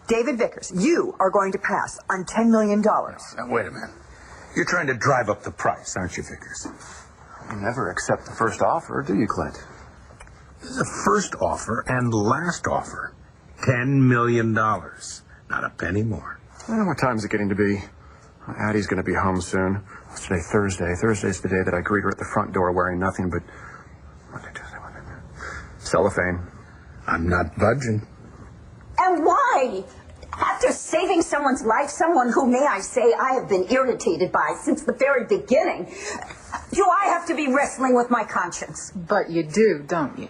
David Vickers, you are going to pass on $10 million. Now, wait a minute. You're trying to drive up the price, aren't you, Vickers? You never accept the first offer, do you, Clint? This is a first offer and last offer. $10 million. Not a penny more. What time is it getting to be? Addie's going to be home soon. What's today? Thursday. Thursday's the day that I greet her at the front door wearing nothing but... Monday, Tuesday, Wednesday. Cellophane. I'm not budging. And why? After saving someone's life, someone who, may I say, I have been irritated by since the very beginning, do I have to be wrestling with my conscience? But you do, don't you?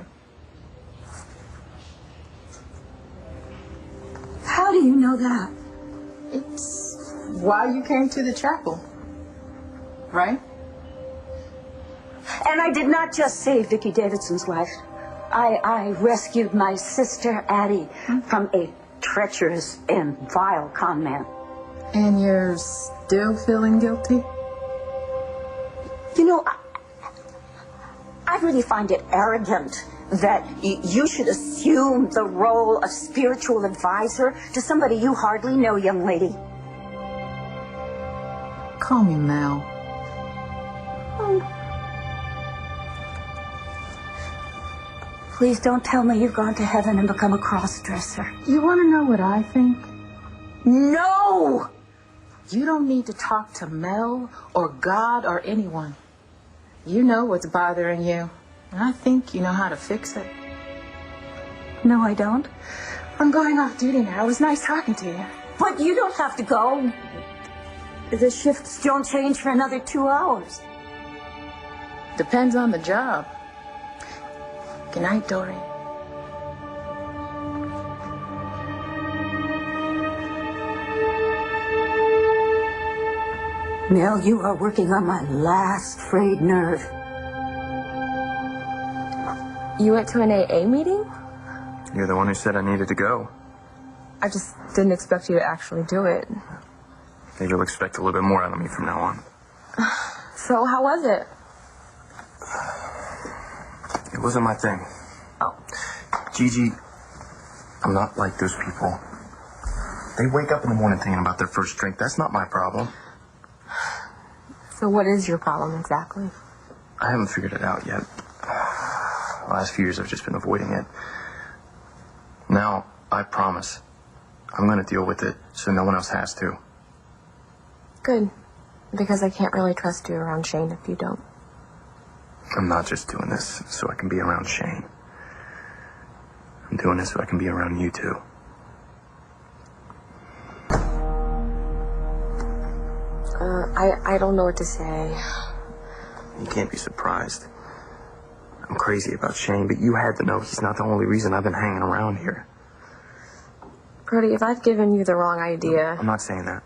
How do you know that? It's why you came to the chapel, right? And I did not just save Vicki Davidson's life. I rescued my sister, Addie, from a treacherous and vile con man. And you're still feeling guilty? You know, I really find it arrogant that you should assume the role of spiritual advisor to somebody you hardly know, young lady. Call me Mel. Oh. Please don't tell me you've gone to heaven and become a cross-dresser. You want to know what I think? No! You don't need to talk to Mel or God or anyone. You know what's bothering you, and I think you know how to fix it. No, I don't. I'm going off duty now. It was nice talking to you. But you don't have to go. The shifts don't change for another 2 hours. Depends on the job. Good night, Dorian. Mel, you are working on my last frayed nerve. You went to an AA meeting? You're the one who said I needed to go. I just didn't expect you to actually do it. Maybe you'll expect a little bit more out of me from now on. So, how was it? It wasn't my thing. Oh. Gigi, I'm not like those people. They wake up in the morning thinking about their first drink. That's not my problem. So what is your problem exactly? I haven't figured it out yet. The last few years I've just been avoiding it. Now, I promise, I'm going to deal with it so no one else has to. Good. Because I can't really trust you around Shane if you don't. I'm not just doing this so I can be around Shane. I'm doing this so I can be around you too. I don't know what to say. You can't be surprised. I'm crazy about Shane, but you had to know he's not the only reason I've been hanging around here. Brody, if I've given you the wrong idea... I'm not saying that.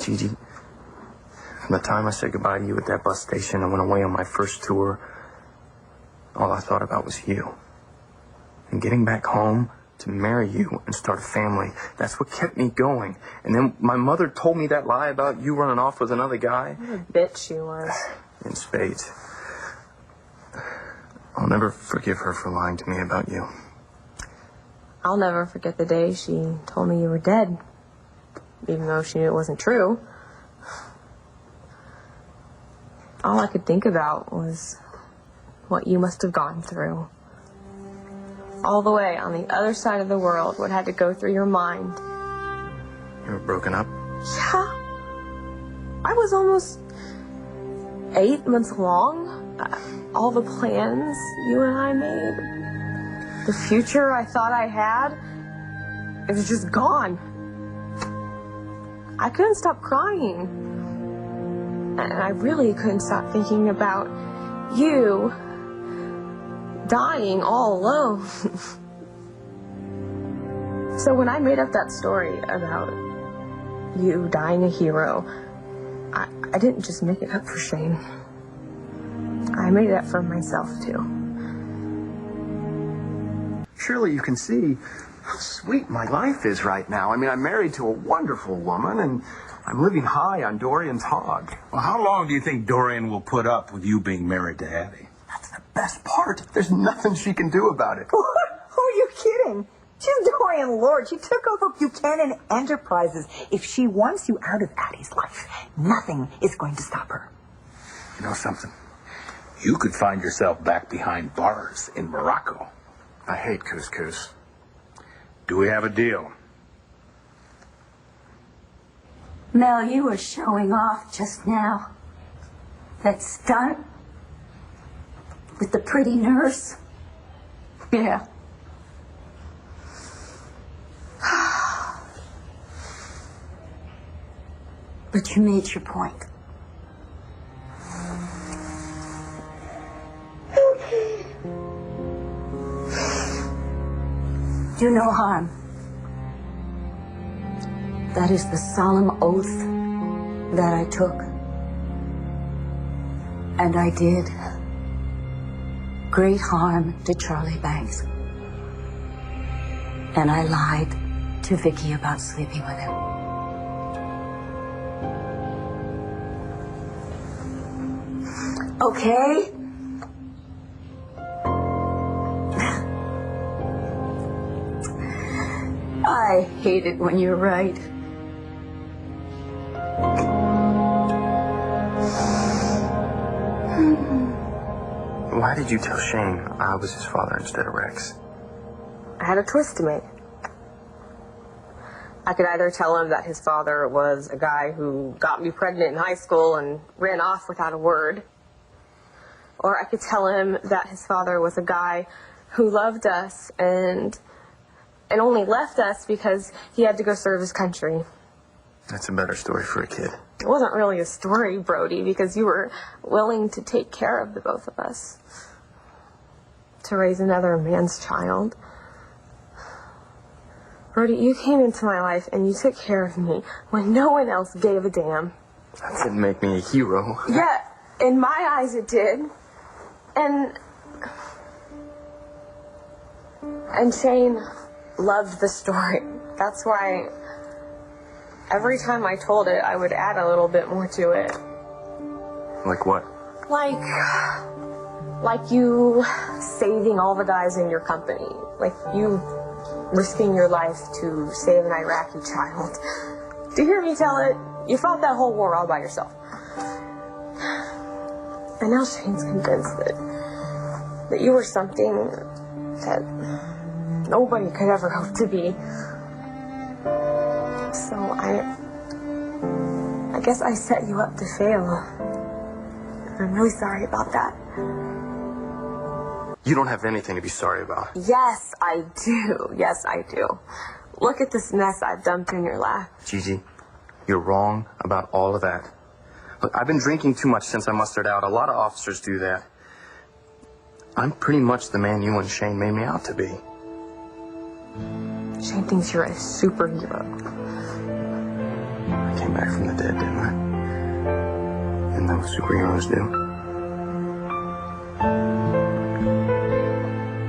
Gigi, from the time I said goodbye to you at that bus station and went away on my first tour, all I thought about was you. And getting back home to marry you and start a family, that's what kept me going. And then my mother told me that lie about you running off with another guy. What a bitch she was. In spades. I'll never forgive her for lying to me about you. I'll never forget the day she told me you were dead. Even though she knew it wasn't true. All I could think about was what you must have gone through. All the way on the other side of the world, what had to go through your mind. You were broken up? Yeah. I was almost 8 months along. All the plans you and I made. The future I thought I had. It was just gone. I couldn't stop crying. And I really couldn't stop thinking about you dying all alone. So when I made up that story about you dying a hero, I didn't just make it up for Shane. I made it up for myself, too. Surely you can see how sweet my life is right now. I mean, I'm married to a wonderful woman, and I'm living high on Dorian's hog. Well, how long do you think Dorian will put up with you being married to Addie? That's the best part. There's nothing she can do about it. Who are you kidding? She's Dorian Lord. She took over Buchanan Enterprises. If she wants you out of Addie's life, nothing is going to stop her. You know something? You could find yourself back behind bars in Morocco. I hate couscous. Do we have a deal? Mel, you were showing off just now. That stunt with the pretty nurse. Yeah. But you made your point. Do no harm. That is the solemn oath that I took. And I did great harm to Charlie Banks. And I lied to Vicky about sleeping with him. Okay? I hate it when you're right. Why did you tell Shane I was his father instead of Rex? I had a choice to make. I could either tell him that his father was a guy who got me pregnant in high school and ran off without a word. Or I could tell him that his father was a guy who loved us and only left us because he had to go serve his country. That's a better story for a kid. It wasn't really a story, Brody, because you were willing to take care of the both of us. To raise another man's child. Brody, you came into my life and you took care of me when no one else gave a damn. That didn't make me a hero. Yeah, in my eyes it did. And Shane loved the story. That's why every time I told it, I would add a little bit more to it. Like what? Like you saving all the guys in your company. Like you risking your life to save an Iraqi child. Do you hear me tell it? You fought that whole war all by yourself. And now Shane's convinced that you were something that nobody could ever hope to be. So I guess I set you up to fail. I'm really sorry about that. You don't have anything to be sorry about. Yes, I do. Yes, I do. Look at this mess I've dumped in your lap. Gigi, you're wrong about all of that. Look, I've been drinking too much since I mustered out. A lot of officers do that. I'm pretty much the man you and Shane made me out to be. Shane thinks you're a superhero. I came back from the dead, didn't I? Isn't that what superheroes do?